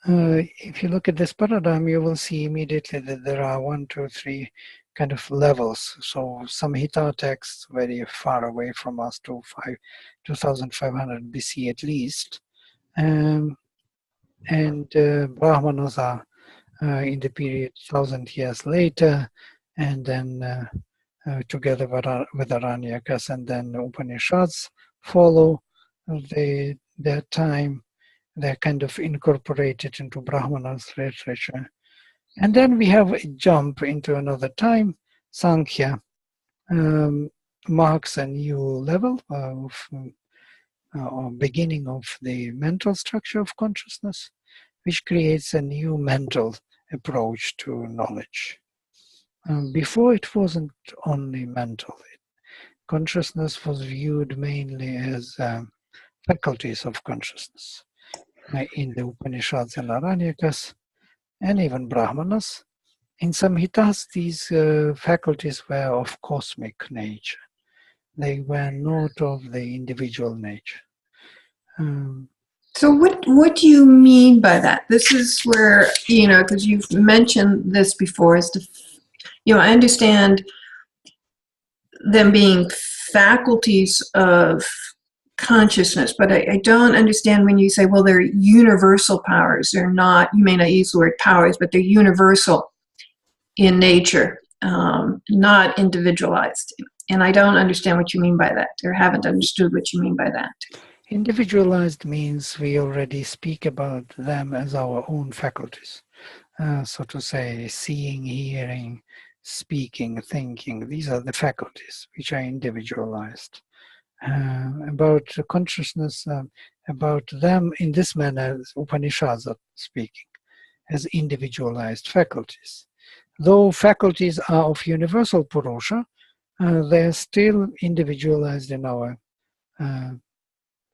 If you look at this paradigm, you will see immediately that there are 1, 2, 3 kind of levels. So Samhita texts very far away from us to 2500 BC at least. And Brahmanas are in the period 1000 years later, and then together with Aranyakas, and then Upanishads follow their time. They're kind of incorporated into Brahmana's literature. And then we have a jump into another time. Sankhya marks a new level of or beginning of the mental structure of consciousness, which creates a new mental approach to knowledge. Before it wasn't only mental. Consciousness was viewed mainly as faculties of consciousness. In the Upanishads and Aranyakas, and even Brahmanas, in Samhitas, these faculties were of cosmic nature. They were not of the individual nature. So what do you mean by that? This is where, because you've mentioned this before, is I understand them being faculties of consciousness, but I don't understand when you say, well, they're universal powers. They're not, you may not use the word powers, but they're universal in nature, not individualized. And I don't understand what you mean by that, or haven't understood what you mean by that. Individualized means we already speak about them as our own faculties. So to say, seeing, hearing, speaking, thinking, these are the faculties which are individualized. About consciousness, about them in this manner, Upanishads are speaking as individualized faculties. Though faculties are of universal Purusha, they're still individualized in our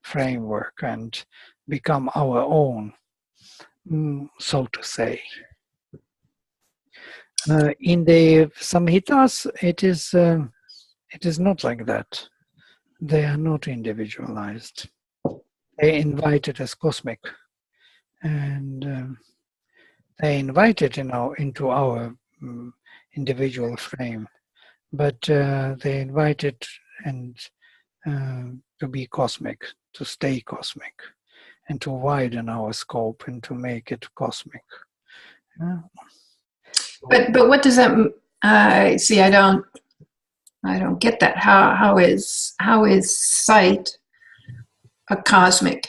framework and become our own, so to say. In the Samhitas, it is not like that. They are not individualized. They invited as cosmic, and they invited into our individual frame, but they invited and to be cosmic, to stay cosmic, and to widen our scope and to make it cosmic. But what does that see? I don't get that. How is sight a cosmic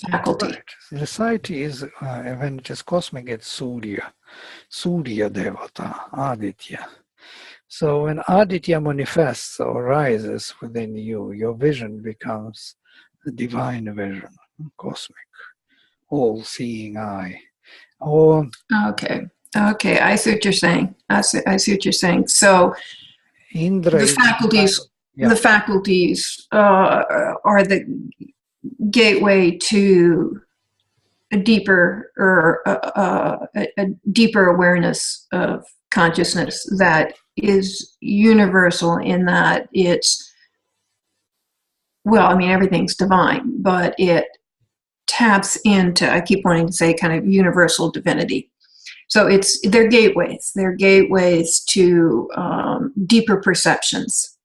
faculty? Right. The sight is when it is cosmic, it's Surya Devata, Aditya. So when Aditya manifests or rises within you, your vision becomes the divine vision, cosmic, all-seeing eye. Or Okay, I see what you're saying. I see what you're saying. So Indra, the faculties are the gateway to a deeper a deeper awareness of consciousness that is universal in that it's, well, I mean, everything's divine, but it taps into, I keep wanting to say, kind of universal divinity. So they're gateways. They're gateways to deeper perceptions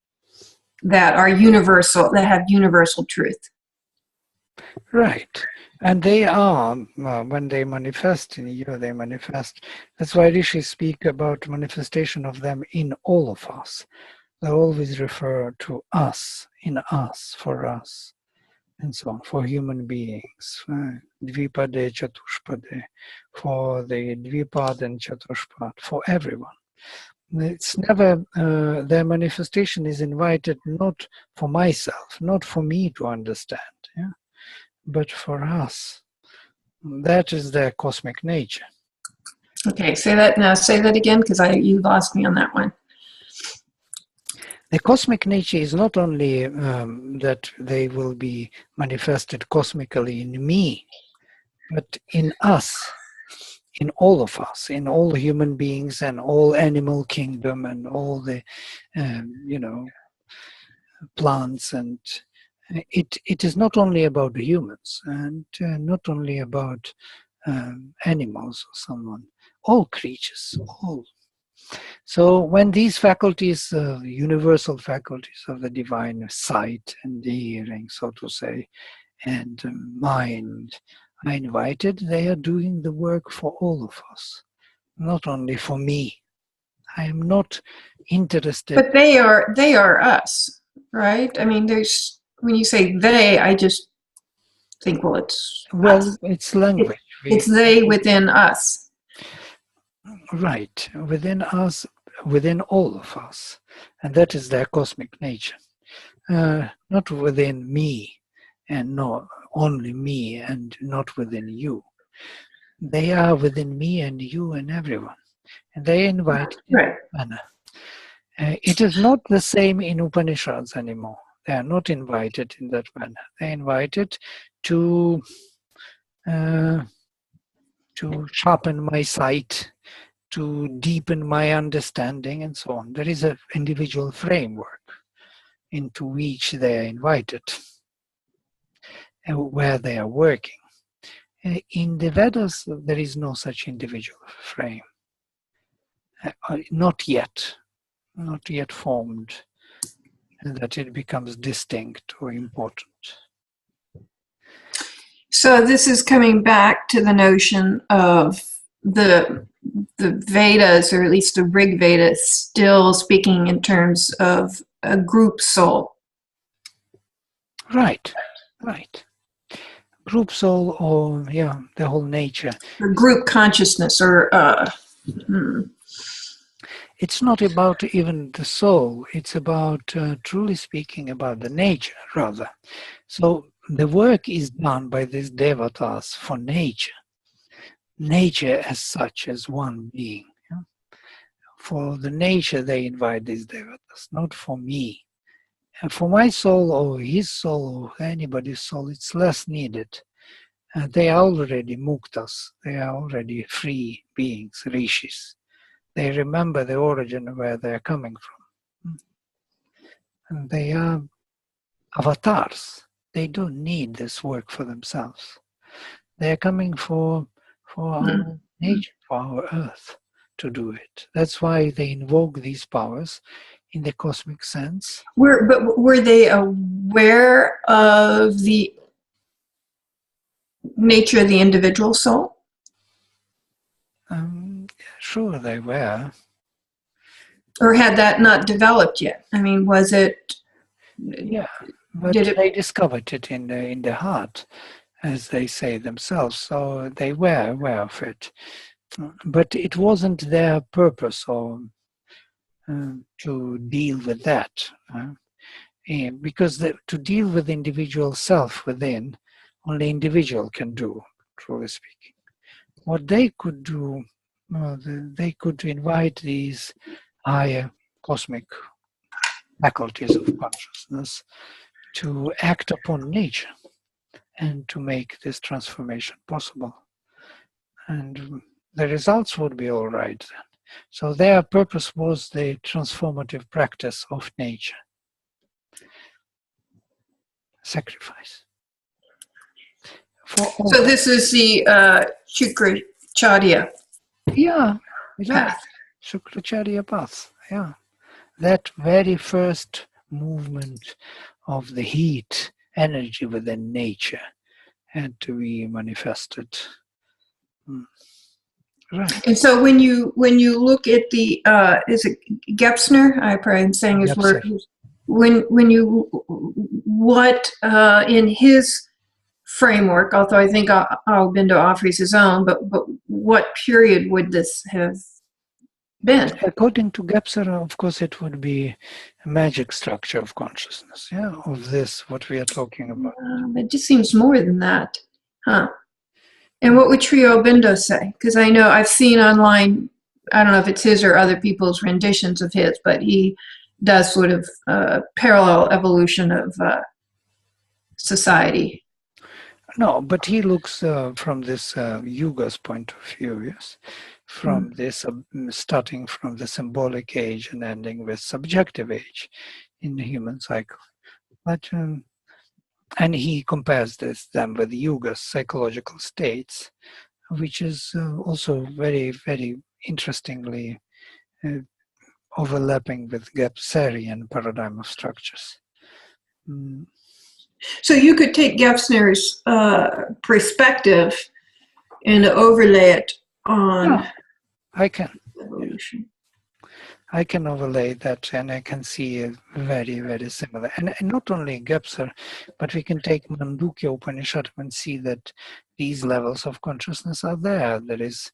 that are universal, that have universal truth. Right. And they are, when they manifest in you, they manifest. That's why rishis speak about manifestation of them in all of us. They always refer to us, in us, for us, and so on, for human beings. Dvipade, Chatushpade, for the Dvipad and Chatushpad, for everyone. It's never, their manifestation is invited not for myself, not for me to understand, yeah? But for us. That is their cosmic nature. Okay, say that again, because you lost me on that one. The cosmic nature is not only that they will be manifested cosmically in me, but in us, in all of us, in all human beings and all animal kingdom and all the, plants. And it is not only about the humans and not only about animals or someone, all creatures, all. So when these faculties, universal faculties of the divine, sight and hearing, so to say, and mind are invited, they are doing the work for all of us, not only for me. I am not interested. But they are us, right? I mean, there's, when you say they, I just think, well, it's us. It's language. It's they within us. Right, within us, within all of us. And that is their cosmic nature. Not within me, and not only me, and not within you. They are within me and you and everyone. And they invite in that manner. It is not the same in Upanishads anymore. They are not invited in that manner. They are invited to sharpen my sight, to deepen my understanding, and so on. There is an individual framework into which they are invited, and where they are working. In the Vedas, there is no such individual frame. Not yet formed, and that it becomes distinct or important. So this is coming back to the notion of the Vedas, or at least the Rig Veda, still speaking in terms of a group soul. Right. Group soul, or the whole nature. Or group consciousness, or It's not about even the soul. It's about, truly speaking, about the nature, rather. So the work is done by these devatas for nature. Nature as such, as one being. Yeah? For the nature, they invite these devatas, not for me. And for my soul, or his soul, or anybody's soul, it's less needed. They are already muktas. They are already free beings, rishis. They remember the origin of where they are coming from. And they are avatars. They don't need this work for themselves. They are coming for our nature, for our earth, to do it. That's why they invoke these powers in the cosmic sense. But were they aware of the nature of the individual soul? Sure, they were. Or had that not developed yet? I mean, was it? Yeah, but they discovered it in the heart, as they say themselves. So they were aware of it, but it wasn't their purpose or to deal with that, because to deal with individual self within, only individual can do, truly speaking. What they could do, they could invite these higher cosmic faculties of consciousness to act upon nature and to make this transformation possible. And the results would be all right then. So their purpose was the transformative practice of nature. Sacrifice. So this is the Shukracharya. Yeah, path. Shukracharya path. Yeah, that very first movement of the heat energy within nature had to be manifested. Right. And so when you look at the is it Gepsner? I probably am saying his word. When you what in his framework, although I think Aurobindo offers his own, but what period would this have been? According to Gepser, of course, it would be a magic structure of consciousness, of this, what we are talking about. It just seems more than that, huh? And what would Sri Aurobindo say? Because I know I've seen online, I don't know if it's his or other people's renditions of his, but he does sort of parallel evolution of society. No, but he looks from this yuga's point of view, yes, from this starting from the symbolic age and ending with subjective age in the human cycle. But and he compares them with yuga's psychological states, which is also very, very interestingly overlapping with Gebserian paradigm of structures. So you could take Gefsner's perspective and overlay it on I can. evolution. I can overlay that, and I can see a very, very similar. And not only Gebser, but we can take Mandukya Upanishad and see that these levels of consciousness are there. There is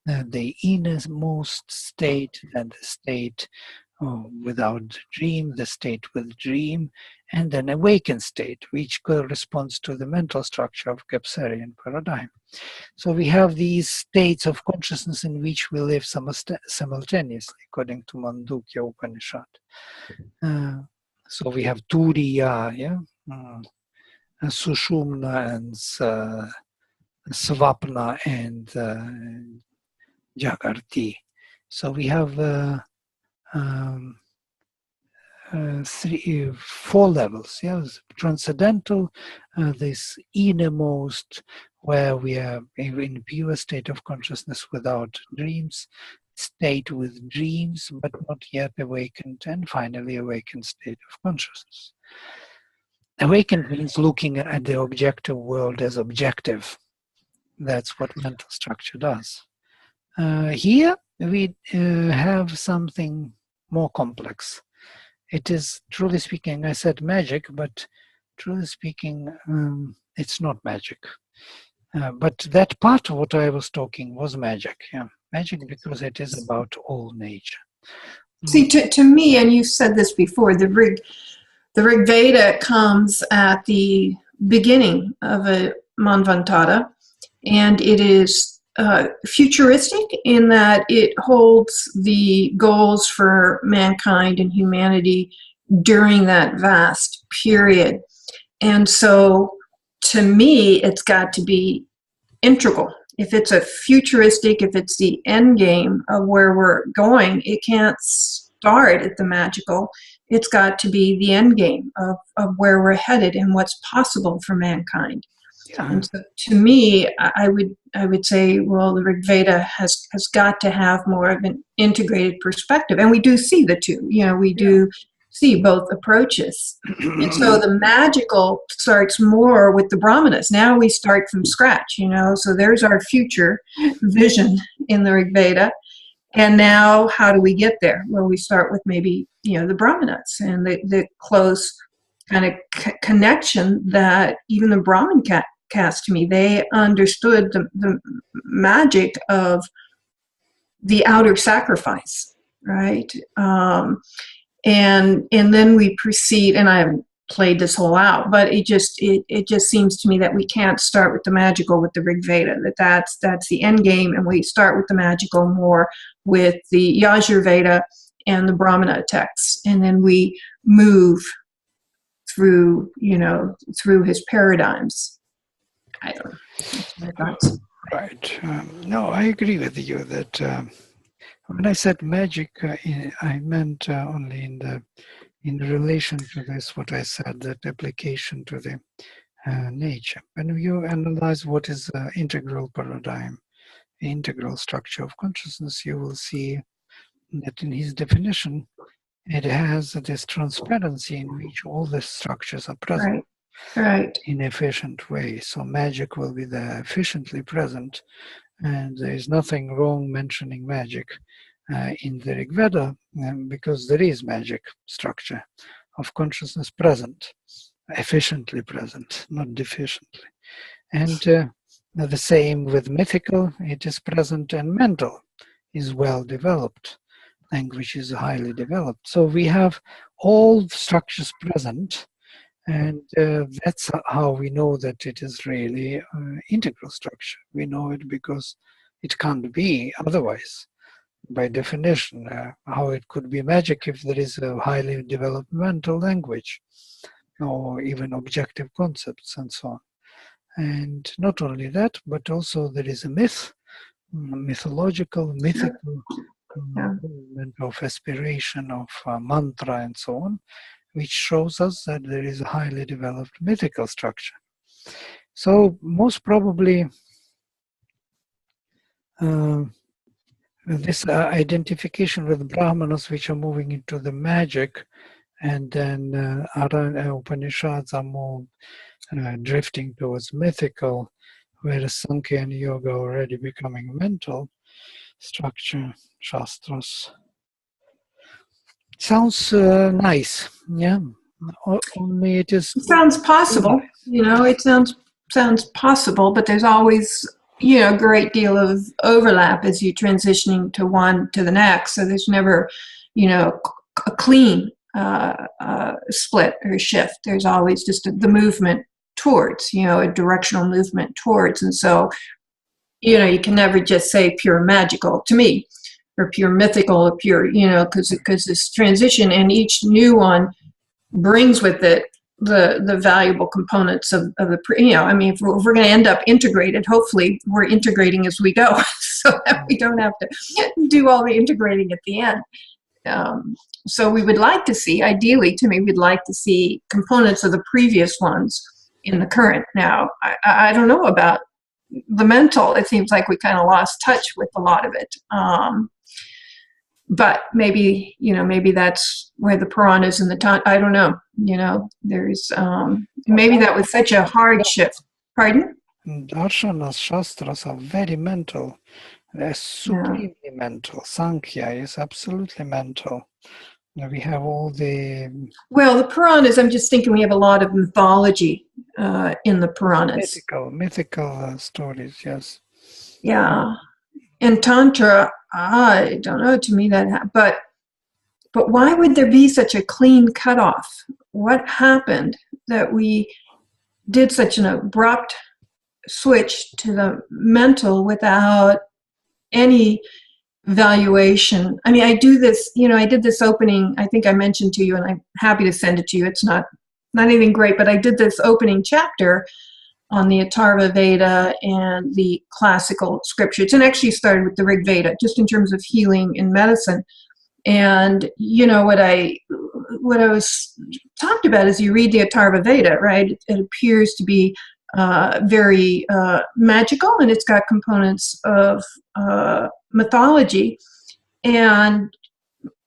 the innermost state, and the state without dream, the state with dream, and an awakened state, which corresponds to the mental structure of Gebserian paradigm. So we have these states of consciousness in which we live simultaneously, according to Mandukya Upanishad. So we have Turiya, Sushumna, and Svapna, and Jagarti. So we have four levels. Transcendental, this innermost, where we are in pure state of consciousness without dreams, state with dreams but not yet awakened, and finally awakened state of consciousness. Awakened means looking at the objective world as objective. That's what mental structure does. Here we have something more complex. It is, truly speaking, I said magic, but truly speaking, it's not magic. But that part of what I was talking was magic. Magic because it is about all nature. See, to me, and you said this before, the Rig Veda comes at the beginning of a Manvantara, and it is futuristic in that it holds the goals for mankind and humanity during that vast period. And so, to me, it's got to be integral. If it's a futuristic, if it's the end game of where we're going, it can't start at the magical. It's got to be the end game of where we're headed and what's possible for mankind. Yeah. And so, to me, I would say, well, the Rig Veda has got to have more of an integrated perspective, and we do see the two. We do see both approaches. And so the magical starts more with the Brahmanas. Now we start from scratch, so there's our future vision in the Rig Veda. And now how do we get there? Well, we start with maybe, the Brahmanas and the close kind of connection that even the Brahmin caste, to me, they understood the magic of the outer sacrifice, right? And then we proceed, and I haven't played this whole out, but it just seems to me that we can't start with the magical with the Rig Veda, that's the end game, and we start with the magical more with the Yajur Veda and the Brahmana texts, and then we move through his paradigms. I don't know. That's my thoughts. Right. No, I agree with you that when I said magic, I meant only in relation to this, what I said, that application to the nature. When you analyze what is integral paradigm, integral structure of consciousness, you will see that in his definition, it has this transparency in which all the structures are present. Right. In efficient way. So magic will be there efficiently present, and there is nothing wrong mentioning magic in the Rig Veda, because there is magic structure of consciousness present, efficiently present, not deficiently. And the same with mythical, it is present, and mental is well developed. Language is highly developed. So we have all structures present, and that's how we know that it is really integral structure. We know it because it can't be otherwise. By definition, how it could be magic if there is a highly developed mental language, or even objective concepts and so on. And not only that, but also there is a mythical movement of aspiration, of mantra and so on, which shows us that there is a highly developed mythical structure. So most probably this identification with Brahmanas, which are moving into the magic, and then Upanishads are more drifting towards mythical, whereas Sankhya and Yoga are already becoming mental structure, Shastras. Sounds nice, yeah. Only it is. It sounds possible, it sounds possible, but there's always, a great deal of overlap as you're transitioning to one to the next. So there's never, a clean split or shift. There's always just the movement towards, a directional movement towards. And so, you can never just say pure magical to me, or pure mythical, or pure, because this transition, and each new one brings with it the valuable components of the, if we're going to end up integrated, hopefully we're integrating as we go, so that we don't have to do all the integrating at the end. So we would like to see, ideally to me, we'd like to see components of the previous ones in the current. Now, I don't know about the mental. It seems like we kind of lost touch with a lot of it. But maybe, maybe that's where the Puranas and the I don't know, there's, maybe that was such a hard shift. Pardon? Darshanas, Shastras are very mental. They're supremely mental. Sankhya is absolutely mental. We have all the... Well, the Puranas, I'm just thinking we have a lot of mythology in the Puranas. Mythical stories, yes. Yeah. And Tantra, I don't know, to me that, but why would there be such a clean cutoff? What happened that we did such an abrupt switch to the mental without any valuation? I mean, I do this, I did this opening, I think I mentioned to you, and I'm happy to send it to you. It's not anything great, but I did this opening chapter on the Atharva Veda and the classical scriptures, and actually started with the Rig Veda, just in terms of healing and medicine. And what I was talked about is, you read the Atharva Veda, right? It appears to be very magical, and it's got components of mythology. And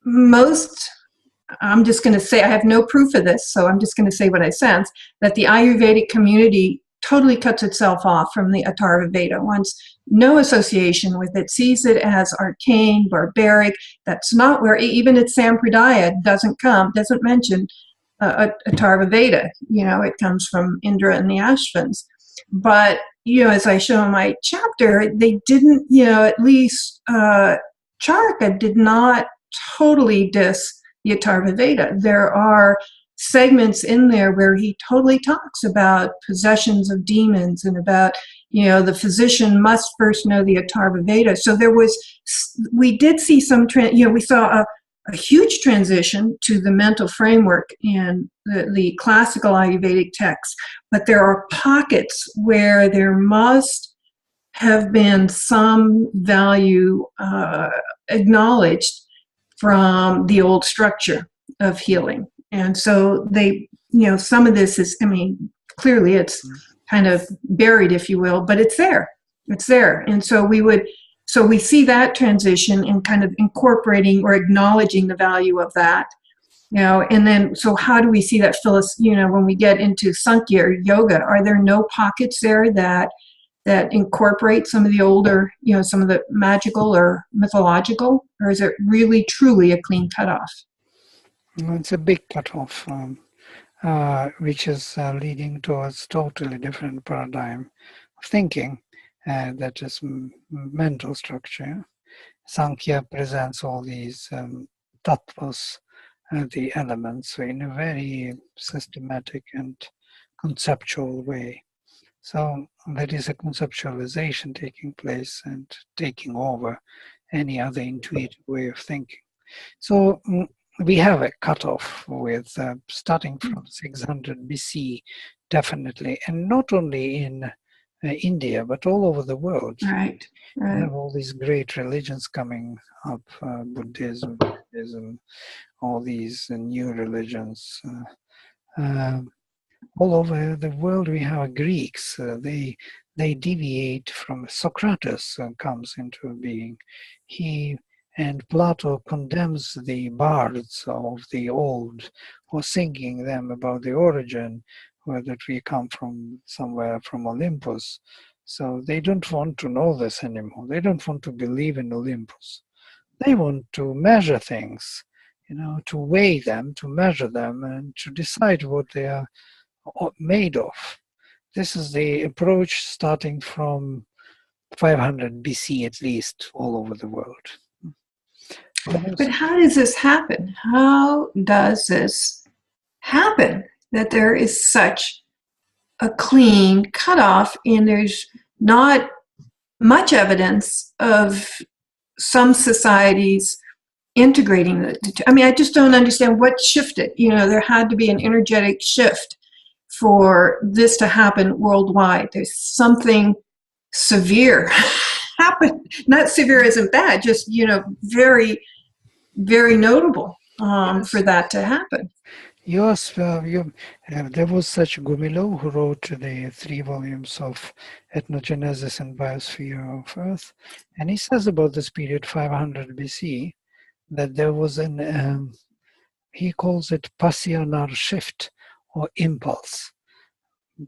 I'm just going to say, I have no proof of this, so I'm just going to say what I sense, that the Ayurvedic community totally cuts itself off from the Atharva Veda, wants no association with it, sees it as arcane, barbaric. That's not where, even its Sampradaya doesn't mention Atharva Veda. It comes from Indra and the Ashvins. But, as I show in my chapter, they didn't, at least Charaka did not totally diss the Atharva Veda. There are segments in there where he totally talks about possessions of demons, and about, the physician must first know the Atharva Veda. So we did see some, we saw a huge transition to the mental framework in the classical Ayurvedic texts, but there are pockets where there must have been some value acknowledged from the old structure of healing. And so they, some of this is, clearly it's kind of buried, if you will, but it's there. And so we see that transition and kind of incorporating or acknowledging the value of that, and then, so how do we see that, Phyllis, when we get into Sankhya or yoga, are there no pockets there that incorporate some of the older, some of the magical or mythological, or is it really truly a clean cutoff? It's a big cutoff, which is leading towards totally different paradigm of thinking, that is mental structure. Sankhya presents all these tattvas, the elements, in a very systematic and conceptual way. So there is a conceptualization taking place and taking over any other intuitive way of thinking. So we have a cutoff with starting from 600 BC, definitely, and not only in India, but all over the world. Right. We have all these great religions coming up, Buddhism, all these new religions. All over the world we have Greeks. They they deviate from Socrates comes into being. He and Plato condemns the bards of the old who are singing them about the origin, that we come from somewhere from Olympus. So they don't want to know this anymore. They don't want to believe in Olympus. They want to measure things, to weigh them, to measure them, and to decide what they are made of. This is the approach starting from 500 BC at least all over the world. But how does this happen? How does this happen that there is such a clean cutoff and there's not much evidence of some societies integrating the I mean, I just don't understand what shifted. There had to be an energetic shift for this to happen worldwide. There's something severe happened. Not severe isn't bad, just, very, very notable for that to happen. Yes, there was such Gumilov who wrote the 3 volumes of Ethnogenesis and Biosphere of Earth, and he says about this period 500 BC that there was he calls it passionar shift or impulse.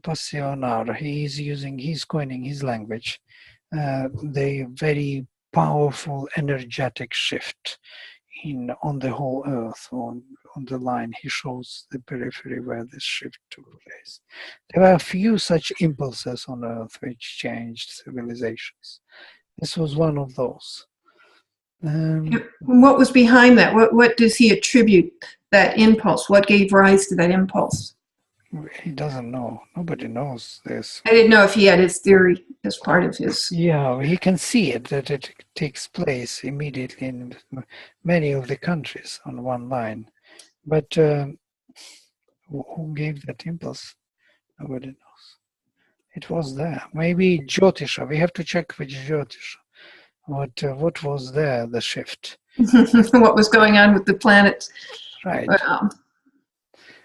Passionar, he's coining his language, the very powerful energetic shift on the whole earth, on the line he shows the periphery where this shift took place. There were a few such impulses on earth which changed civilizations. This was one of those. What was behind that? What does he attribute that impulse? What gave rise to that impulse? He doesn't know. Nobody knows this. I didn't know if he had his theory as part of his... Yeah, he can see it, that it takes place immediately in many of the countries on one line. But who gave that impulse? Nobody knows. It was there. Maybe Jyotisha. We have to check which Jyotisha. What was there, the shift? What was going on with the planets? Right.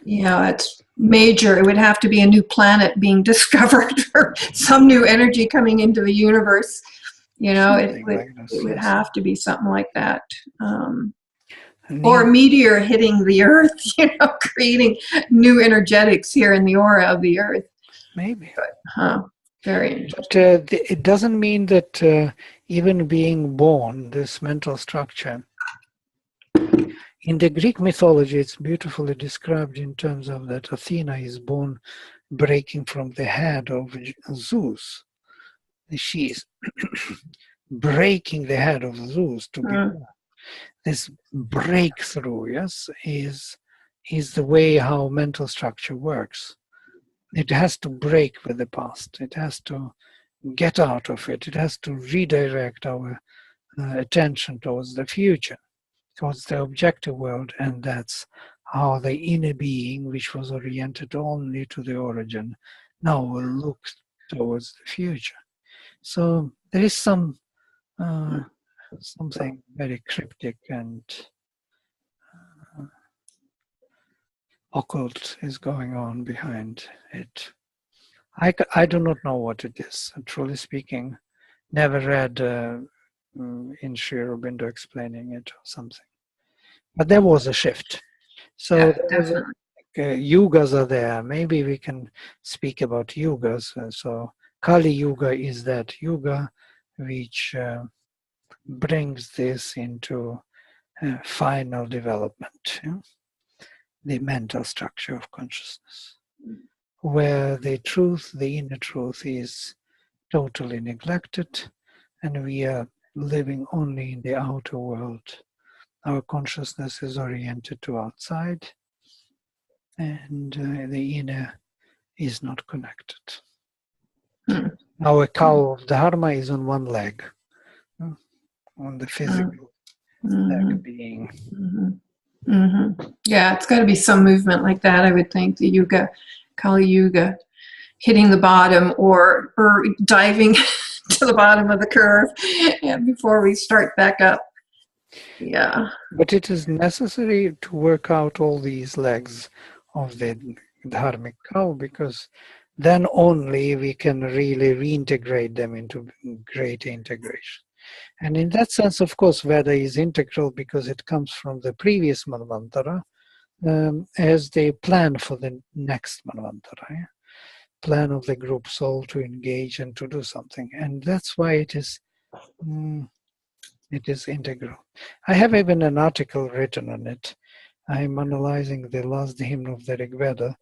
It's major. It would have to be a new planet being discovered or some new energy coming into the universe. It would have to be something like that. Or a meteor hitting the Earth, creating new energetics here in the aura of the Earth. Maybe. But, very interesting. But it doesn't mean that even being born, this mental structure, in the Greek mythology, it's beautifully described in terms of that Athena is born breaking from the head of Zeus. She is breaking the head of Zeus to be born. This breakthrough, yes, is the way how mental structure works. It has to break with the past. It has to get out of it. It has to redirect our attention towards the future, towards the objective world, and that's how the inner being, which was oriented only to the origin, now will look towards the future. So there is something very cryptic and occult is going on behind it. I do not know what it is, truly speaking. Never read in Sri Aurobindo explaining it or something. But there was a shift. So yugas are there. Maybe we can speak about yugas. So Kali Yuga is that yuga which brings this into final development, the mental structure of consciousness, where the truth, the inner truth, is totally neglected, and we are living only in the outer world. Our consciousness is oriented to outside, and the inner is not connected. Our cow of Dharma is on one leg, on the physical leg being. Yeah, it's got to be some movement like that, I would think. The Yuga, Kali Yuga, hitting the bottom or diving to the bottom of the curve before we start back up. Yeah. But it is necessary to work out all these legs of the dharmic cow, because then only we can really reintegrate them into great integration. And in that sense, of course, Veda is integral because it comes from the previous Manvantara as the plan for the next Manvantara. Yeah? Plan of the group soul to engage and to do something. And that's why it is integral. I have even an article written on it. I'm analyzing the last hymn of the Rig Veda,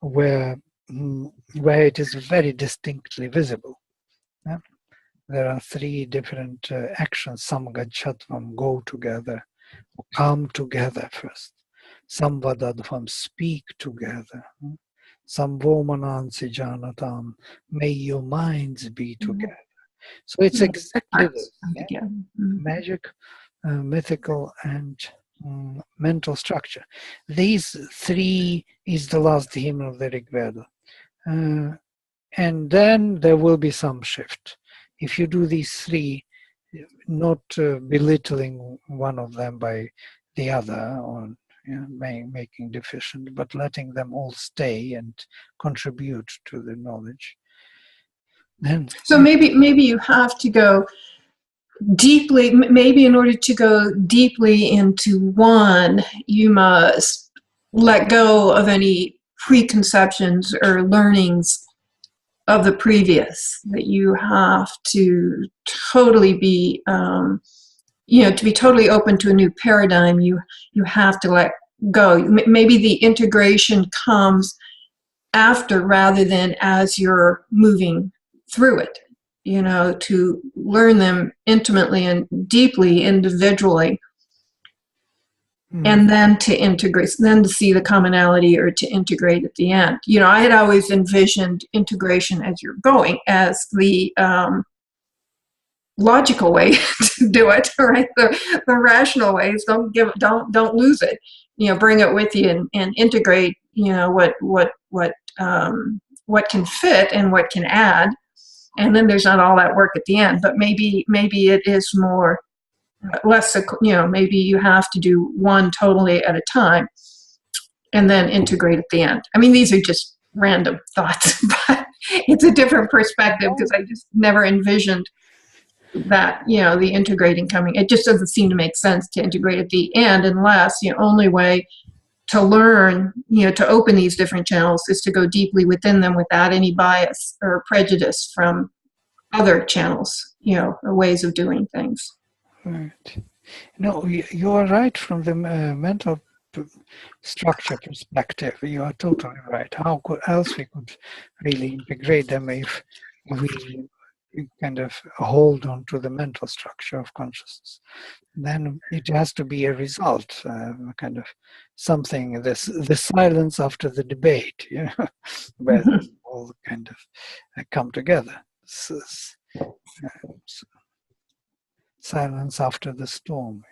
where it is very distinctly visible. Yeah? There are three different actions. Samgachatvam, go together, come together first. Samvadadvam, speak together. Samvomanansi janatam, may your minds be together. So it's exactly this. Yeah? Magic, mythical, and mental structure. These three is the last hymn of the Rig Veda. And then there will be some shift. If you do these three, not belittling one of them by the other or making deficient, but letting them all stay and contribute to the knowledge. Then, so maybe you have to go deeply, maybe in order to go deeply into one, you must let go of any preconceptions or learnings of the previous, that you have to totally be, to be totally open to a new paradigm, you have to let go. Maybe the integration comes after rather than as you're moving through it, to learn them intimately and deeply, individually, and then to integrate, then to see the commonality or to integrate at the end. I had always envisioned integration as you're going as the logical way to do it, right? The rational ways, don't lose it. Bring it with you and integrate. What can fit and what can add, and then there's not all that work at the end. But maybe it is more less. Maybe you have to do one totally at a time, and then integrate at the end. I mean, these are just random thoughts, but it's a different perspective because I just never envisioned that, the integrating coming. It just doesn't seem to make sense to integrate at the end unless the only way to learn, to open these different channels is to go deeply within them without any bias or prejudice from other channels, or ways of doing things. Right. No, you are right from the mental structure perspective. You are totally right. How else we could really integrate them if we kind of hold on to the mental structure of consciousness? Then it has to be a result, kind of something, the silence after the debate, where they all kind of come together. Silence after the storm.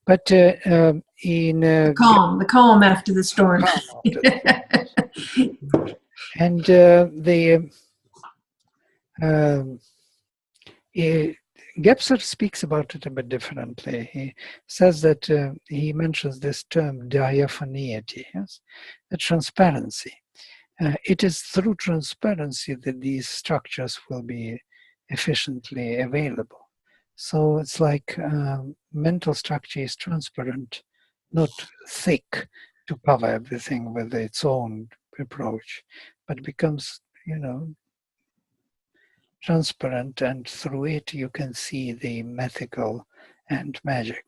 But in the calm after the storm. And Gebser speaks about it a bit differently. He says that he mentions this term diaphaneity, yes, the transparency. It is through transparency that these structures will be efficiently available. So it's like mental structure is transparent, not thick to cover everything with its own approach, but becomes, transparent, and through it you can see the mythical and magic.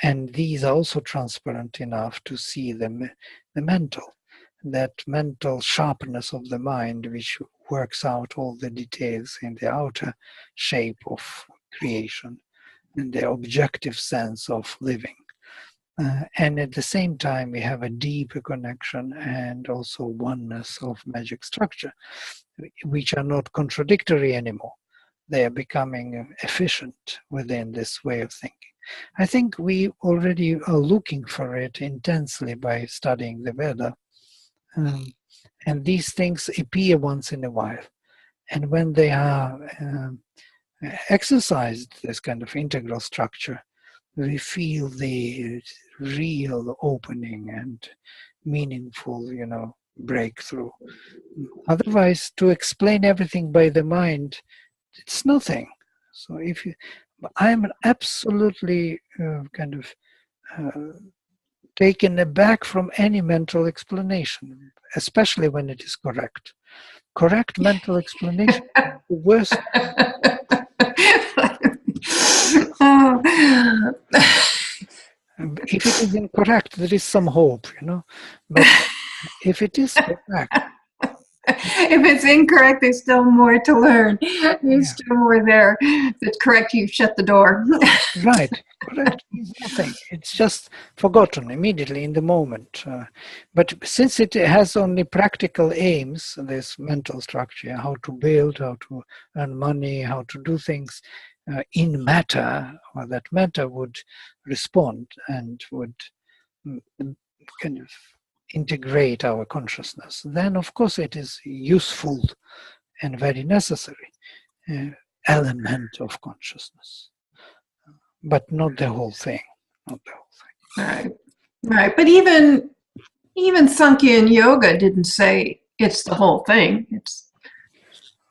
And these are also transparent enough to see the mental, that mental sharpness of the mind which works out all the details in the outer shape of creation and the objective sense of living. And at the same time, we have a deeper connection and also oneness of magic structure, which are not contradictory anymore. They are becoming efficient within this way of thinking. I think we already are looking for it intensely by studying the Veda. And these things appear once in a while. And when they are exercised, this kind of integral structure, we feel the real opening and meaningful, breakthrough. Otherwise, to explain everything by the mind, it's nothing. So if you, I'm absolutely kind of taken aback from any mental explanation, especially when it is correct. Correct mental explanation is the worst. If it is incorrect, there is some hope, But if it is correct, if it's incorrect, there's still more to learn. There's still more there. If it's correct, you shut the door. Right. Correct means nothing. It's just forgotten immediately in the moment. But since it has only practical aims, this mental structure, how to build, how to earn money, how to do things in matter, or that matter would respond and would kind of integrate our consciousness, then of course it is useful and very necessary element of consciousness, but not the whole thing. Not the whole thing. Right. But even Sankhya yoga didn't say it's the whole thing. It's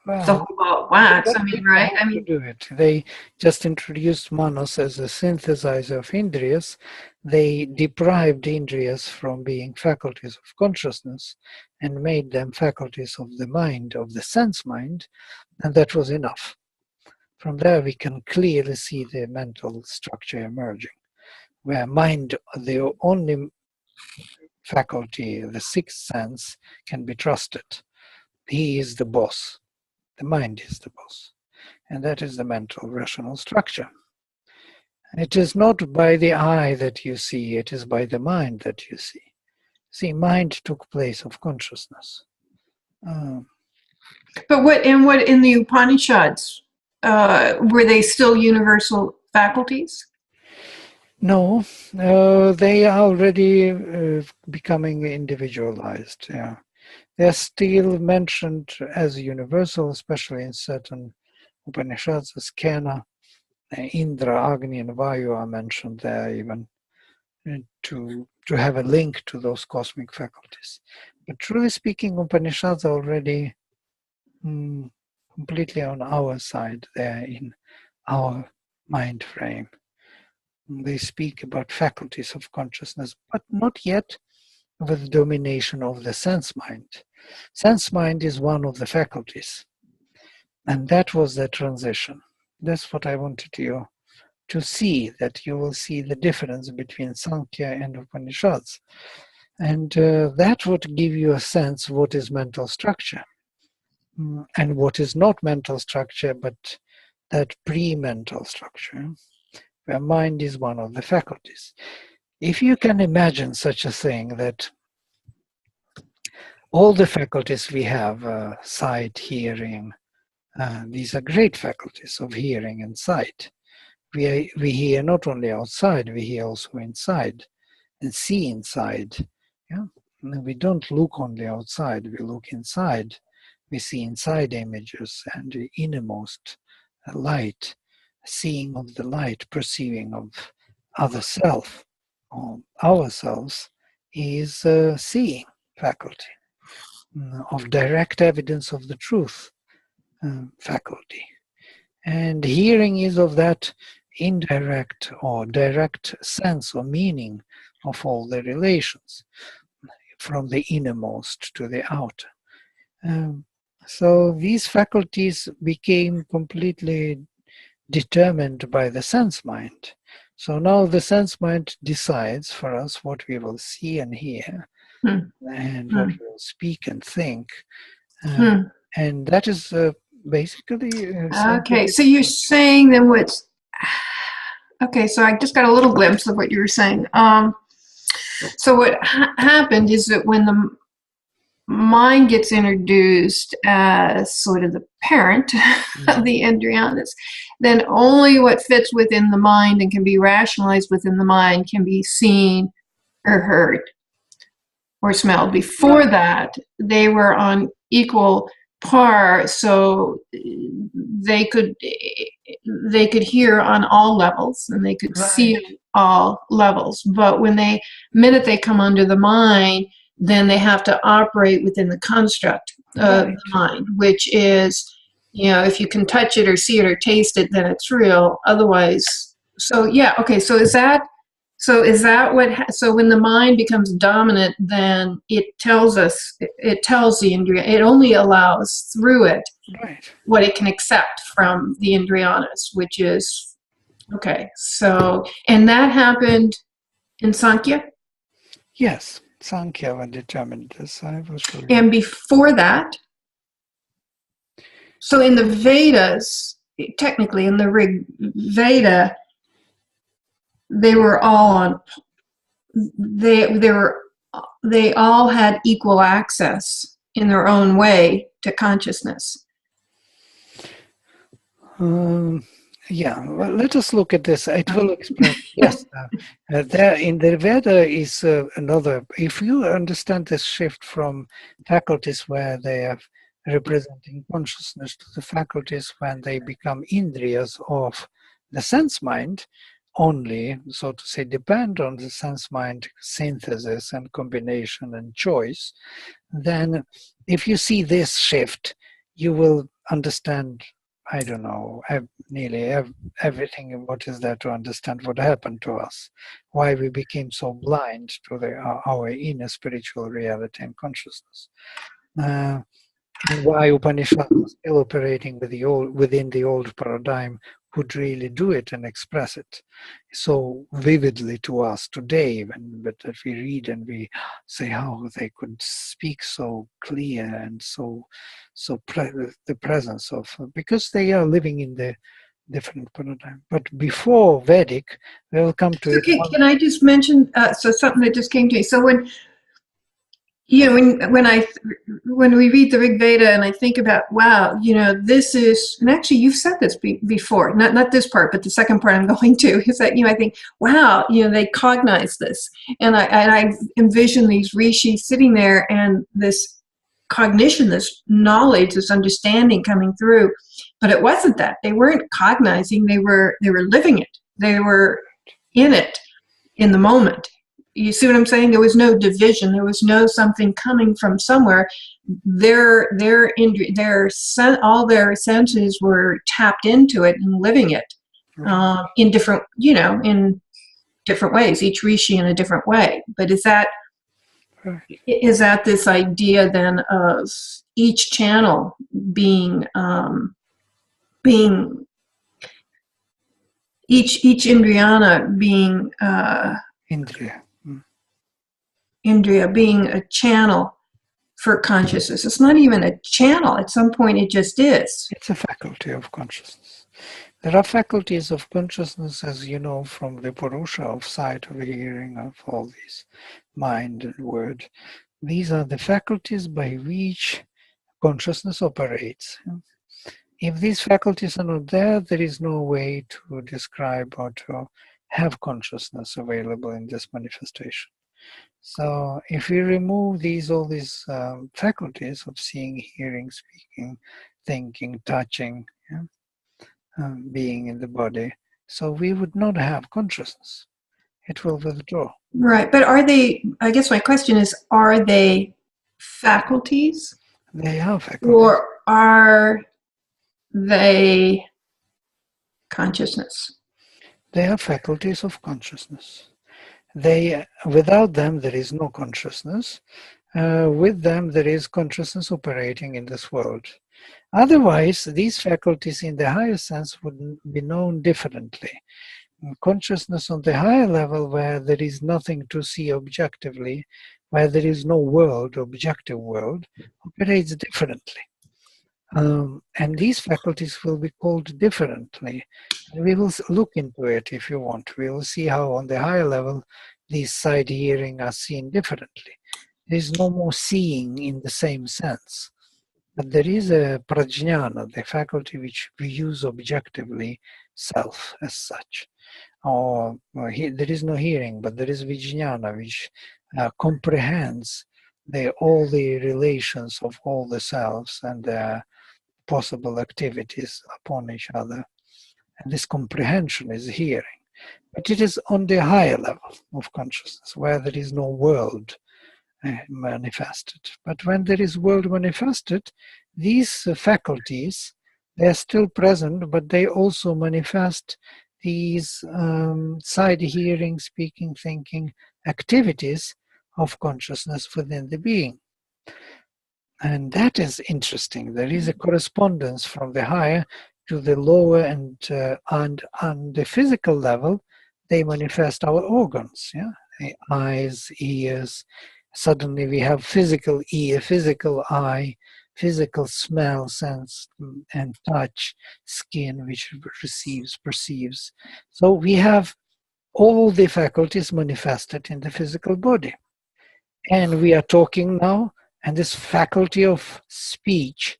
the whole ball of wax. I mean, right? I mean, do it. They just introduced manas as a synthesizer of indriyas. They deprived indriyas from being faculties of consciousness and made them faculties of the mind, of the sense mind, and that was enough. From there we can clearly see the mental structure emerging, where mind, the only faculty, the sixth sense, can be trusted. He is the boss. The mind is the boss. And that is the mental rational structure. It is not by the eye that you see, it is by the mind that you see. See, mind took place of consciousness. But what in the Upanishads, were they still universal faculties? No, they are already becoming individualized. Yeah, they're still mentioned as universal, especially in certain Upanishads, as Kena, Indra, Agni, and Vayu are mentioned there, even to have a link to those cosmic faculties. But truly speaking, Upanishads are already completely on our side. They're in our mind frame. They speak about faculties of consciousness, but not yet with domination of the sense mind. Sense mind is one of the faculties. And that was the transition. That's what I wanted you to see, that you will see the difference between Sankhya and Upanishads. And that would give you a sense what is mental structure and what is not mental structure, but that pre-mental structure, where mind is one of the faculties. If you can imagine such a thing, that all the faculties we have, sight, hearing, these are great faculties of hearing and sight. We hear not only outside, we hear also inside and see inside. Yeah? We don't look only outside, we look inside. We see inside images and the innermost light, seeing of the light, perceiving of other self, or ourselves, is seeing faculty, of direct evidence of the truth faculty. And hearing is of that indirect or direct sense or meaning of all the relations, from the innermost to the outer. So these faculties became completely determined by the sense mind. So now the sense mind decides for us what we will see and hear, and what we will speak and think. And that is basically... okay, so you're saying then what's... Okay, so I just got a little glimpse of what you were saying. So what happened is that when the mind gets introduced as sort of the parent of the Indriyanas, then only what fits within the mind and can be rationalized within the mind can be seen or heard or smelled. Before that, they were on equal par, so they could hear on all levels and they could see on all levels. But when minute they come under the mind, then they have to operate within the construct of the mind, which is, if you can touch it or see it or taste it, then it's real. Otherwise, so yeah, okay. So is that what? So when the mind becomes dominant, then it tells the Indriya. It only allows through it what it can accept from the Indriyanas, which is okay. So, and that happened in Sankhya. Yes, Sankhya determined this. I will show you. And before that, so in the Vedas, technically in the Rig Veda, they were all on. They all had equal access in their own way to consciousness. Yeah, well, let us look at this. It will explain. Yes, there in the Veda is another. If you understand this shift from faculties where they are representing consciousness to the faculties when they become indriyas of the sense mind, only, so to say, depend on the sense mind synthesis and combination and choice, then if you see this shift, you will understand, I don't know, nearly everything what is there to understand what happened to us, why we became so blind to our inner spiritual reality and consciousness. And why Upanishads are still operating within the old paradigm could really do it and express it so vividly to us today, but that we read and we say how they could speak so clear and the presence of, because they are living in the different paradigm. But before Vedic, we will come to it. Can I just mention something that just came to me? So when when we read the Rig Veda and I think about, wow, this is, and actually you've said this before, not this part, but the second part I'm going to, is that, I think, wow, they cognize this. And I envision these rishis sitting there and this cognition, this knowledge, this understanding coming through. But it wasn't that. They weren't cognizing, they were living it. They were in it in the moment. You see what I'm saying? There was no division. There was no something coming from somewhere. All their senses were tapped into it and living it in different, in different ways. Each rishi in a different way. But is that this idea then of each channel being each Indriyana being Indriya being a channel for consciousness? It's not even a channel. At some point it just is. It's a faculty of consciousness. There are faculties of consciousness, as you know, from the Purusha, of sight, of hearing, of all these, mind and word. These are the faculties by which consciousness operates. If these faculties are not there, there is no way to describe or to have consciousness available in this manifestation. So if we remove all these faculties of seeing, hearing, speaking, thinking, touching, being in the body, so we would not have consciousness. It will withdraw. Right, but are they, I guess my question is, are they faculties? They are faculties. Or are they consciousness? They are faculties of consciousness. Without them, there is no consciousness. With them, there is consciousness operating in this world. Otherwise, these faculties in the higher sense would be known differently. Consciousness on the higher level, where there is nothing to see objectively, where there is no world, objective world, operates differently. And these faculties will be called differently. And we will look into it if you want. We will see how on the higher level these sight, hearing are seen differently. There is no more seeing in the same sense. But there is a prajnana, the faculty which we use objectively, self as such. Or there is no hearing, but there is vijnana, which comprehends all the relations of all the selves and their possible activities upon each other. And this comprehension is hearing. But it is on the higher level of consciousness, where there is no world manifested. But when there is world manifested, these faculties, they're still present, but they also manifest these sight, hearing, speaking, thinking activities of consciousness within the being. And that is interesting. There is a correspondence from the higher to the lower, and on the physical level, they manifest our organs, yeah, the eyes, ears. Suddenly we have physical ear, physical eye, physical smell, sense, and touch, skin, which receives, perceives. So we have all the faculties manifested in the physical body. And we are talking now, and this faculty of speech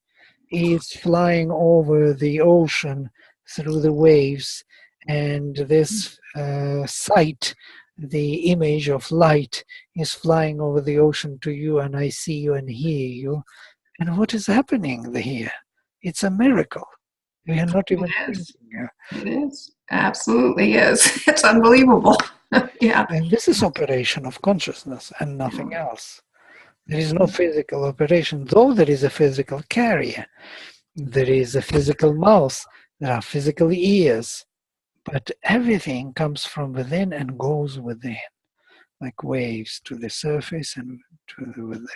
is flying over the ocean through the waves, and this sight, the image of light, is flying over the ocean to you, and I see you and hear you. And what is happening here? It's a miracle. We are not even thinking. It is. Absolutely is. It's unbelievable. Yeah. And this is operation of consciousness and nothing else. There is no physical operation, though there is a physical carrier. There is a physical mouth. There are physical ears. But everything comes from within and goes within, like waves to the surface and to the within.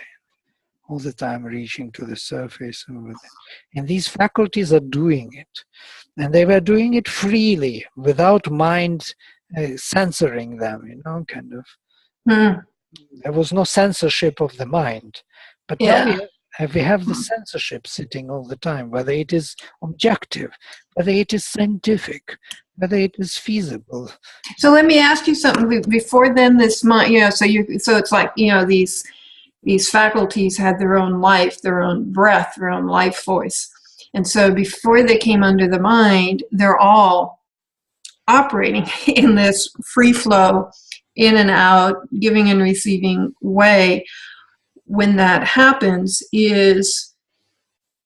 All the time reaching to the surface and within. And these faculties are doing it. And they were doing it freely, without mind censoring them, kind of. There was no censorship of the mind. But now we have the censorship sitting all the time, whether it is objective, whether it is scientific, whether it is feasible. So let me ask you something. Before then, this mind, so it's like, these faculties had their own life, their own breath, their own life force. And so before they came under the mind, they're all operating in this free flow, in and out, giving and receiving way. When that happens, is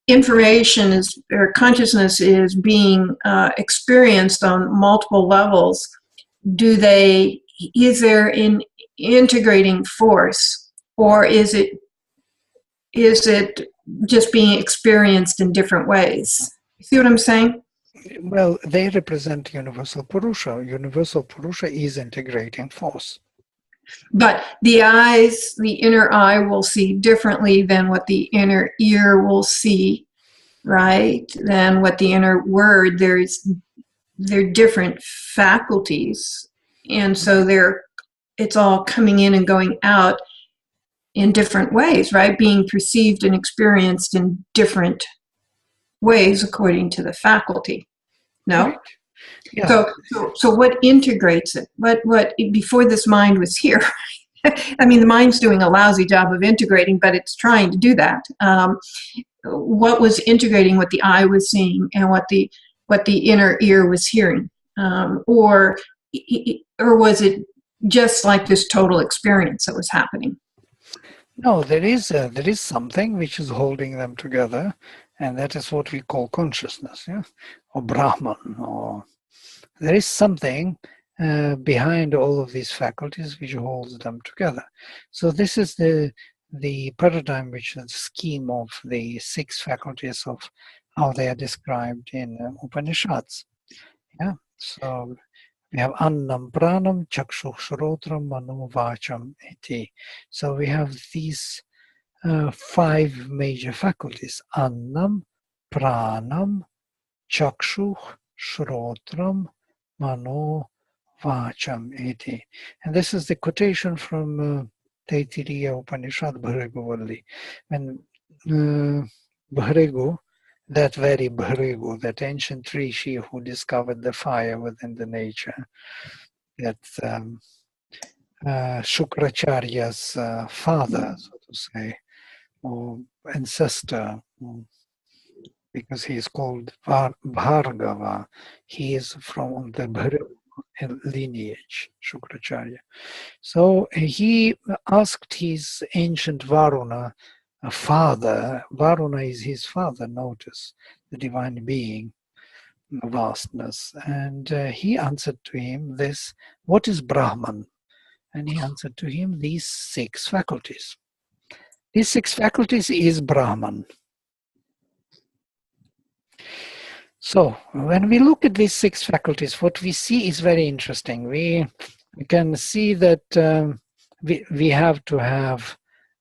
information or consciousness is being experienced on multiple levels. Is there an integrating force, or is it just being experienced in different ways? You see what I'm saying? Well, they represent universal Purusha. Universal Purusha is integrating force. But the inner eye will see differently than what the inner ear will see, right? Than what the inner word. They're different faculties. And so it's all coming in and going out in different ways, right? Being perceived and experienced in different ways according to the faculty. No? Right. Yeah. So what integrates it? What before this mind was here? I mean, the mind's doing a lousy job of integrating, but it's trying to do that. What was integrating what the eye was seeing and what the inner ear was hearing, or was it just like this total experience that was happening? No, there is something which is holding them together, and that is what we call consciousness, yeah, or Brahman, or there is something behind all of these faculties which holds them together. So this is the paradigm, which is the scheme of the 6 faculties of how they are described in Upanishads. Yeah, so we have Annam Pranam Chakshu Shrotram Mano Vacham Iti. So we have these 5 major faculties: Annam, Pranam, Chakshu, Shrotram, Mano, Vacham Iti. And this is the quotation from Taittiriya Upanishad Bhrigu. When Bhrigu, that very Bhrigu, that ancient rishi who discovered the fire within the nature, that Shukracharya's father, so to say, or ancestor, because he is called Bhargava. He is from the Bhrigu lineage, Shukracharya. So he asked his ancient Varuna, father. Varuna is his father, notice, the divine being, vastness. And he answered to him this, what is Brahman? And he answered to him these 6 faculties. These 6 faculties is Brahman. So when we look at these 6 faculties, what we see is very interesting. We can see that we have to have,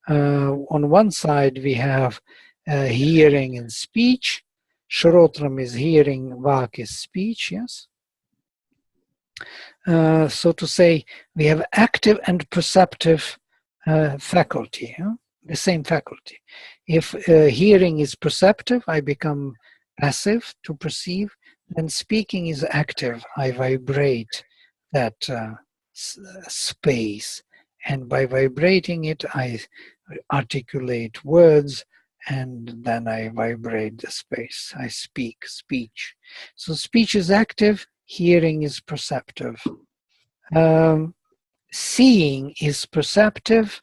on one side, we have hearing and speech. Shrotram is hearing, Vak is speech, yes? So to say, we have active and perceptive faculty, the same faculty. If hearing is perceptive, I become passive to perceive, then speaking is active. I vibrate that space, and by vibrating it, I articulate words, and then I vibrate the space. I speak speech. So speech is active, hearing is perceptive. Seeing is perceptive,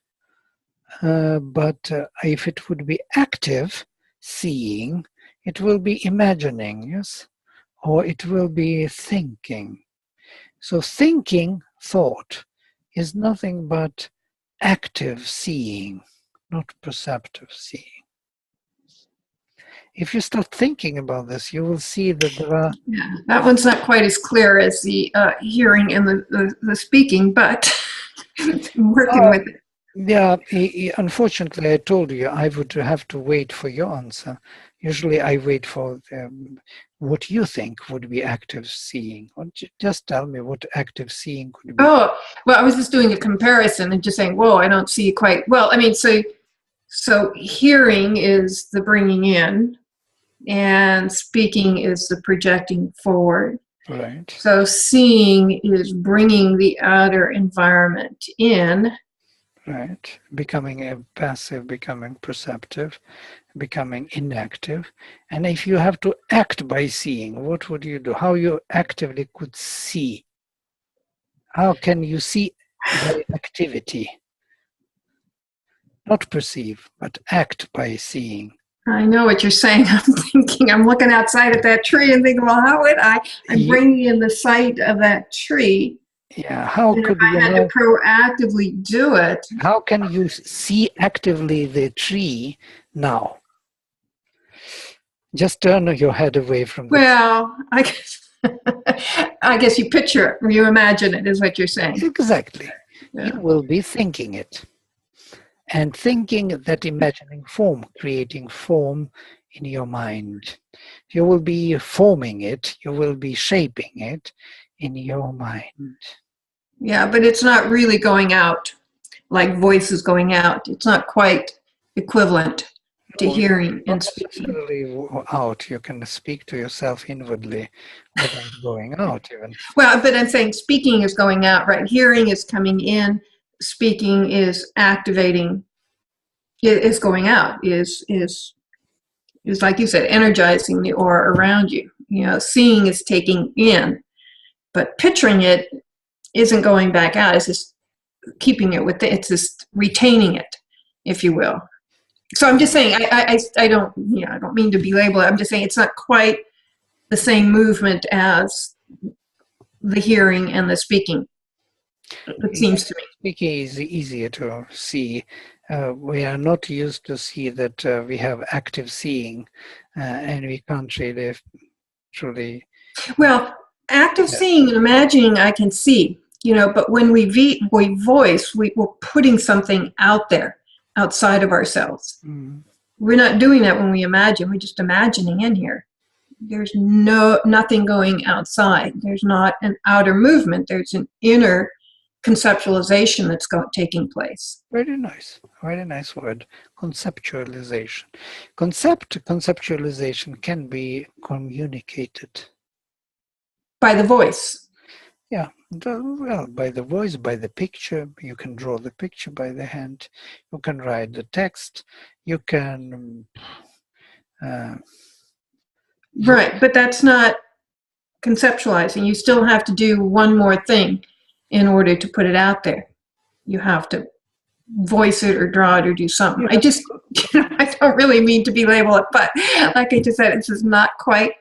but if it would be active seeing, it will be imagining, yes? Or it will be thinking. So thinking, thought, is nothing but active seeing, not perceptive seeing. If you start thinking about this, you will see that there are... Yeah, that one's not quite as clear as the hearing and the speaking, but I'm working with it. Yeah, unfortunately, I told you I would have to wait for your answer. Usually I wait for what you think would be active seeing. Just tell me what active seeing could be. Oh, well, I was just doing a comparison and just saying, whoa, I don't see quite, well, I mean, so hearing is the bringing in, and speaking is the projecting forward. Right. So seeing is bringing the outer environment in. Right. Becoming a passive, becoming perceptive, becoming inactive. And if you have to act by seeing, what would you do? How you actively could see? How can you see by activity? Not perceive, but act by seeing. I know what you're saying. I'm looking outside at that tree and thinking, well, how would I'm bringing in the sight of that tree. Yeah, how and could if I had to proactively do it? How can you see actively the tree now? Just turn your head away from the... Well, I guess you picture it, or you imagine it, is what you're saying. Exactly. Yeah. You will be thinking it. And thinking that imagining form, creating form in your mind. You will be forming it, you will be shaping it in your mind. Yeah, but it's not really going out like voices going out. It's not quite equivalent to hearing and speaking. Not necessarily out. You can speak to yourself inwardly without going out even. Well, but I'm saying speaking is going out, right? Hearing is coming in. Speaking is activating. Is going out. Is like you said, energizing the aura around you. You know, seeing is taking in, but picturing it isn't going back out. It's just keeping it with it's just retaining it, if you will. So I'm just saying, I don't mean to belabel it. I'm just saying it's not quite the same movement as the hearing and the speaking. It seems to me. Speaking is easier to see. We are not used to see that we have active seeing, and we can't really truly. Well, active seeing and imagining, I can see, but when we voice, we're putting something out there, outside of ourselves. Mm. We're not doing that when we imagine. We're just imagining in here. There's nothing going outside. There's not an outer movement. There's an inner conceptualization that's taking place. Very nice word, conceptualization. Conceptualization can be communicated by the voice. Yeah, well, by the voice, by the picture. You can draw the picture by the hand. You can write the text. You can... right, but that's not conceptualizing. You still have to do one more thing in order to put it out there. You have to voice it or draw it or do something. Yeah. I don't really mean to belabel it, but like I just said, it's just not quite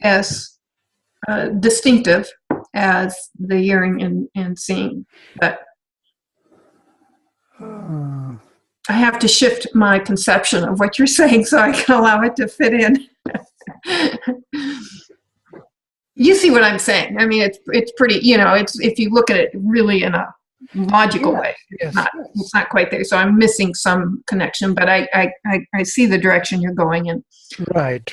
as distinctive as the hearing and seeing. But I have to shift my conception of what you're saying so I can allow it to fit in. You see what I'm saying? I mean, it's pretty, it's, if you look at it really in a logical way, yes. It's not quite there. So I'm missing some connection, but I see the direction you're going in. Right.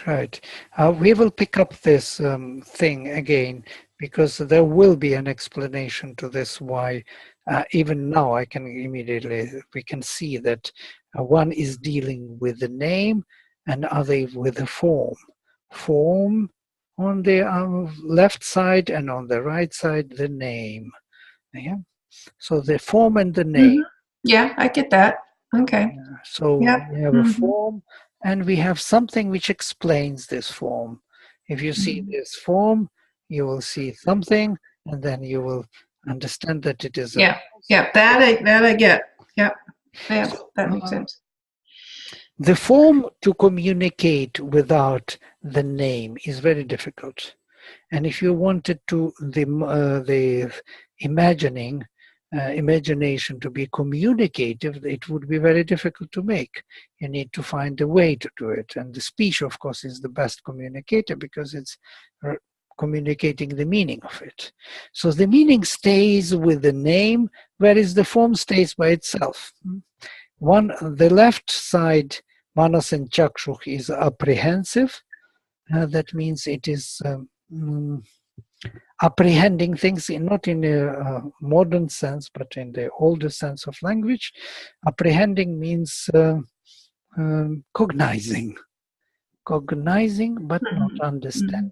We will pick up this thing again, because there will be an explanation to this why even now we can see that one is dealing with the name and other with the form. Form on the left side, and on the right side the name. Yeah. So the form and the name. Mm-hmm. Yeah, I get that. Okay. So we have a form, and we have something which explains this form. If you see this form, you will see something, and then you will understand that it is. That I get. Yeah, that makes sense. The form to communicate without the name is very difficult, and if you wanted to the imagination to be communicative, it would be very difficult to make. You need to find a way to do it, and the speech, of course, is the best communicator because it's communicating the meaning of it. So the meaning stays with the name, whereas the form stays by itself. The left side, manas and chakshuk, is apprehensive. That means it is apprehending things, not in a modern sense, but in the older sense of language. Apprehending means cognizing, but not understanding.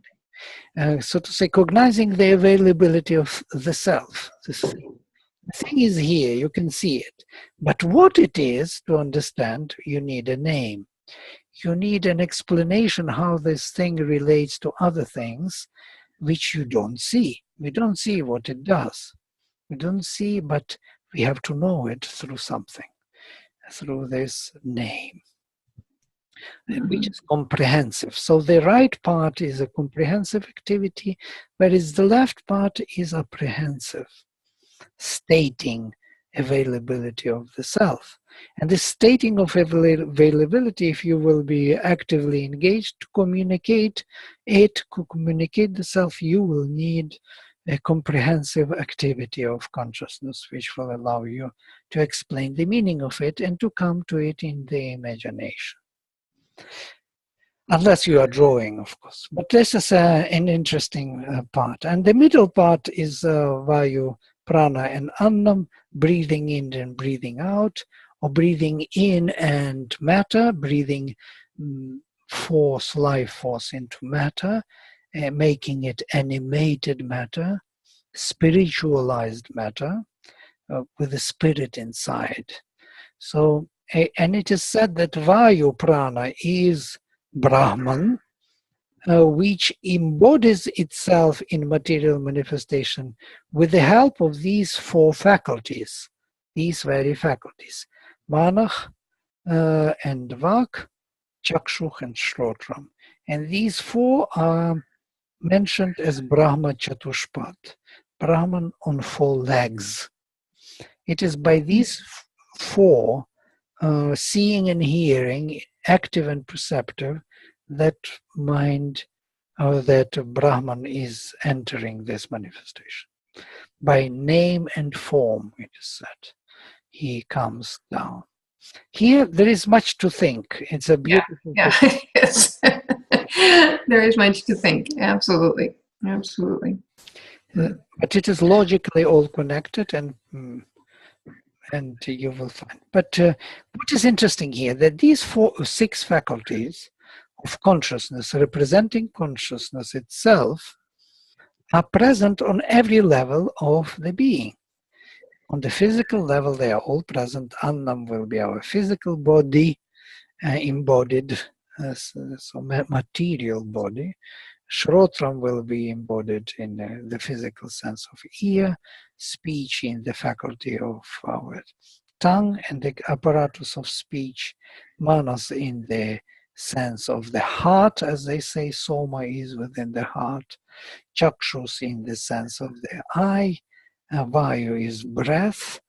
So to say, cognizing the availability of the self, the thing. The thing is here, you can see it. But what it is, to understand, you need a name. You need an explanation how this thing relates to other things, which you don't see. We don't see what it does. We don't see, but we have to know it through something, through this name, which is comprehensive. So the right part is a comprehensive activity, whereas the left part is apprehensive, stating availability of the self. And the stating of availability, if you will be actively engaged to communicate the self, you will need a comprehensive activity of consciousness, which will allow you to explain the meaning of it and to come to it in the imagination. Unless you are drawing, of course. But this is an interesting part. And the middle part is Vayu, Prana, and Annam, breathing in and breathing out, or breathing in and matter, breathing life force into matter, making it animated matter, spiritualized matter, with the spirit inside. So, and it is said that Vayu Prana is Brahman, which embodies itself in material manifestation with the help of these four faculties, these very faculties, Manah and Vak, Chakshuk and Shrotram. And these four are mentioned as Brahma Chatushpat, Brahman on four legs. It is by these four, seeing and hearing, active and perceptive, that mind, that Brahman is entering this manifestation. By name and form, it is said, he comes down. Here, there is much to think. It's a beautiful. Yes. There is much to think. Absolutely. But it is logically all connected, and you will find. But what is interesting here, that these six faculties of consciousness, representing consciousness itself, are present on every level of the being. On the physical level, they are all present. Annam will be our physical body, embodied, so material body. Shrotram will be embodied in the physical sense of ear, speech in the faculty of our tongue and the apparatus of speech, manas in the sense of the heart, as they say, soma is within the heart, chakshus in the sense of the eye, vayu is breath,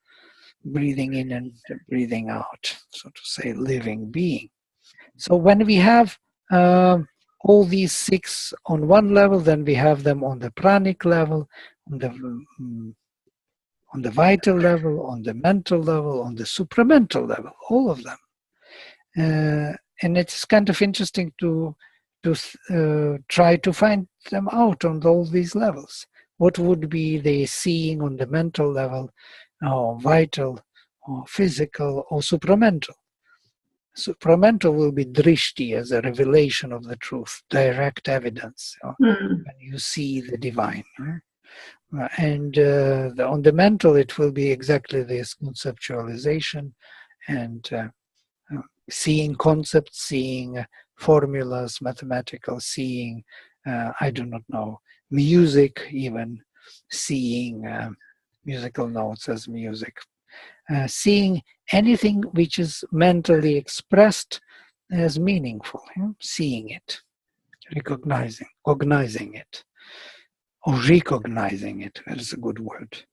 breathing in and breathing out, so to say, living being. So when we have all these 6 on one level, then we have them on the pranic level, on the vital level, on the mental level, on the supramental level, all of them. And it's kind of interesting to try to find them out on all these levels. What would be the seeing on the mental level, or vital, or physical, or supramental? Supramental will be drishti, as a revelation of the truth, direct evidence, when you see the divine. And on the mental, it will be exactly this conceptualization and seeing concepts, seeing formulas, mathematical, seeing, I do not know, music even, seeing musical notes as music, seeing anything which is mentally expressed as meaningful, seeing it, cognizing it, or recognizing it, that is a good word.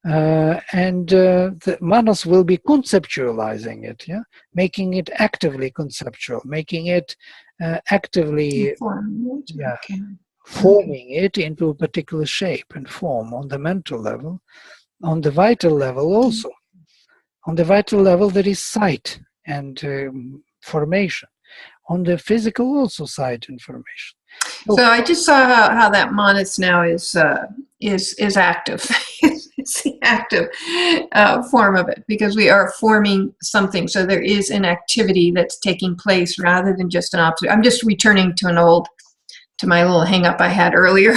And the manas will be conceptualizing it, making it actively conceptual, making it actively forming it into a particular shape and form on the mental level. On the vital level also. On the vital level there is sight and formation. On the physical also sight and formation. So I just saw how that manas now is active. It's the active form of it, because we are forming something. So there is an activity that's taking place rather than just an observation. I'm just returning to my little hang up I had earlier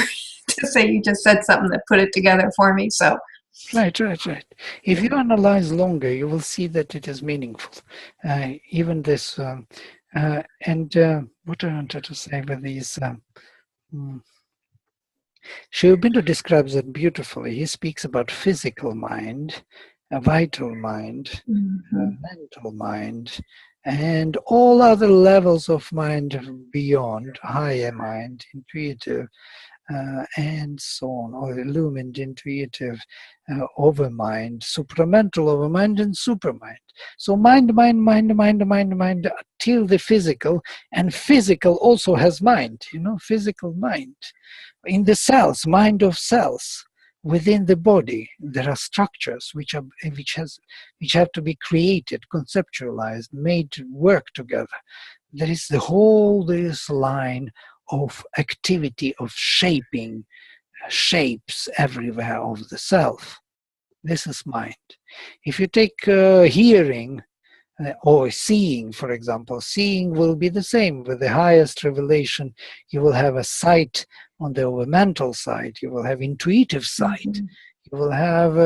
to say you just said something that put it together for me. So. Right. If you analyze longer, you will see that it is meaningful. Even this, and what I wanted to say with these, Sri Aurobindo describes it beautifully. He speaks about physical mind, a vital mind, a mental mind, and all other levels of mind beyond, higher mind, intuitive, and so on, or illumined, intuitive, overmind, supramental overmind, and supermind. So mind, till the physical, and physical also has mind, physical mind. In the cells, mind of cells, within the body, there are structures which have to be created, conceptualized, made to work together. There is this line of activity of shaping shapes everywhere of the self. This is mind. If you take hearing or seeing, for example, seeing will be the same. With the highest revelation, you will have a sight on the mental side, you will have intuitive sight, you will have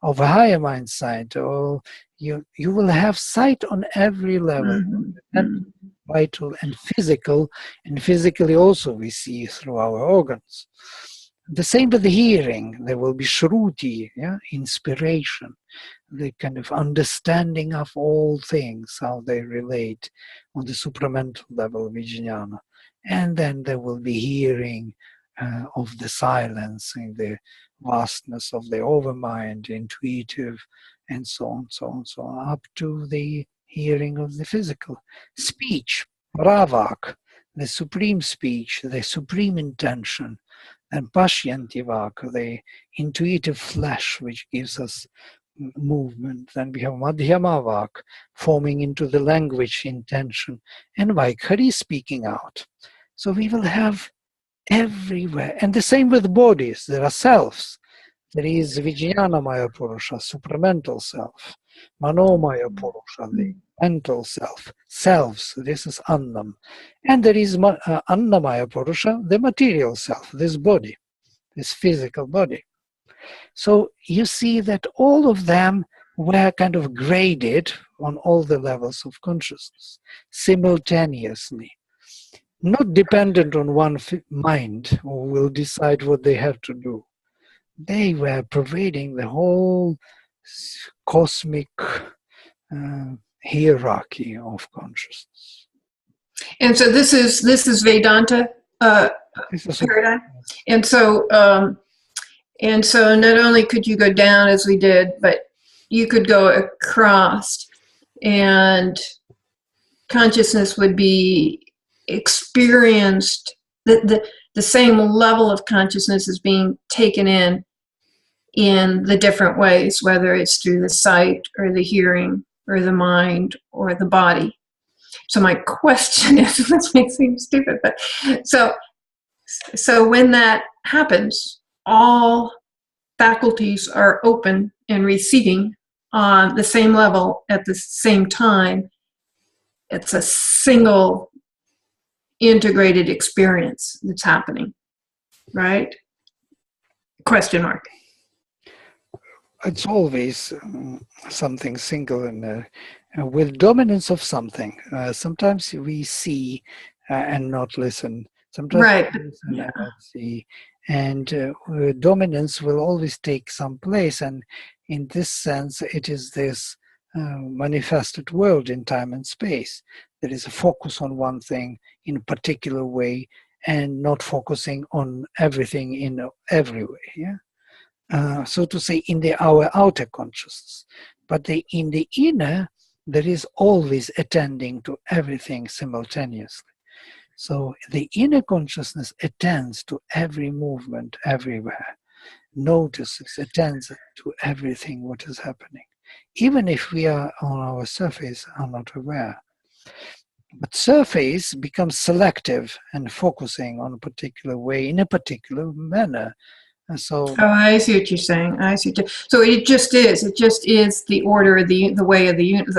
of a higher mind sight, or you will have sight on every level, vital and physically also we see through our organs. The same with the hearing. There will be shruti, inspiration, the kind of understanding of all things, how they relate on the supramental level, vijnana. And then there will be hearing of the silence, in the vastness of the overmind, intuitive, and so on, up to the hearing of the physical. Speech, pravak, the supreme speech, the supreme intention, and pashyantivak, the intuitive flesh which gives us movement. Then we have madhyamavak, forming into the language intention, and vaikhari, speaking out. So we will have everywhere. And the same with bodies. There are selves. There is vijnanamaya purusha, supramental self, manomaya purusha, the mental self, selves, this is annam. And there is annamaya purusha, the material self, this body, this physical body. So you see that all of them were kind of graded on all the levels of consciousness simultaneously, not dependent on one mind who will decide what they have to do. They were pervading the whole cosmic hierarchy of consciousness. And so this is Vedanta paradigm. And so not only could you go down as we did, but you could go across, and consciousness would be experienced, the same level of consciousness is being taken in the different ways, whether it's through the sight or the hearing or the mind or the body. So my question is, this may seem stupid, but so when that happens, all faculties are open and receiving on the same level at the same time. It's a single integrated experience that's happening, right? Question mark. It's always something single and with dominance of something. Sometimes we see and not listen. Sometimes Right. we listen and not see. And dominance will always take some place. And in this sense, it is this manifested world in time and space. There is a focus on one thing in a particular way and not focusing on everything in every way. Yeah. So to say, in our outer consciousness, but in the inner, there is always attending to everything simultaneously. So the inner consciousness attends to every movement everywhere, notices, attends to everything what is happening, even if we are on our surface are not aware. But surface becomes selective and focusing on a particular way in a particular manner. And so, I see what you're saying. So it just is the order, the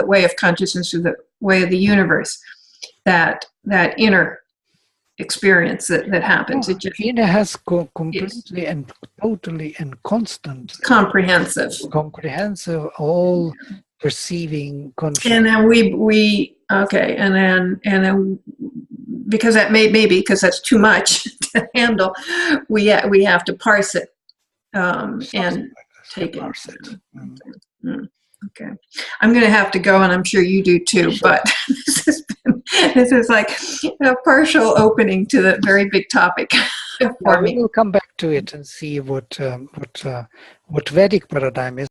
way of consciousness, or the way of the universe, that inner experience that happens. It just inner has completely and totally and constant, comprehensive, all perceiving consciousness. And then we okay, and then because that maybe because that's too much to handle, we have to parse it and take it. Okay, I'm going to have to go, and I'm sure you do too. But this is like a partial opening to the very big topic for me. We'll come back to it and see what Vedic paradigm is.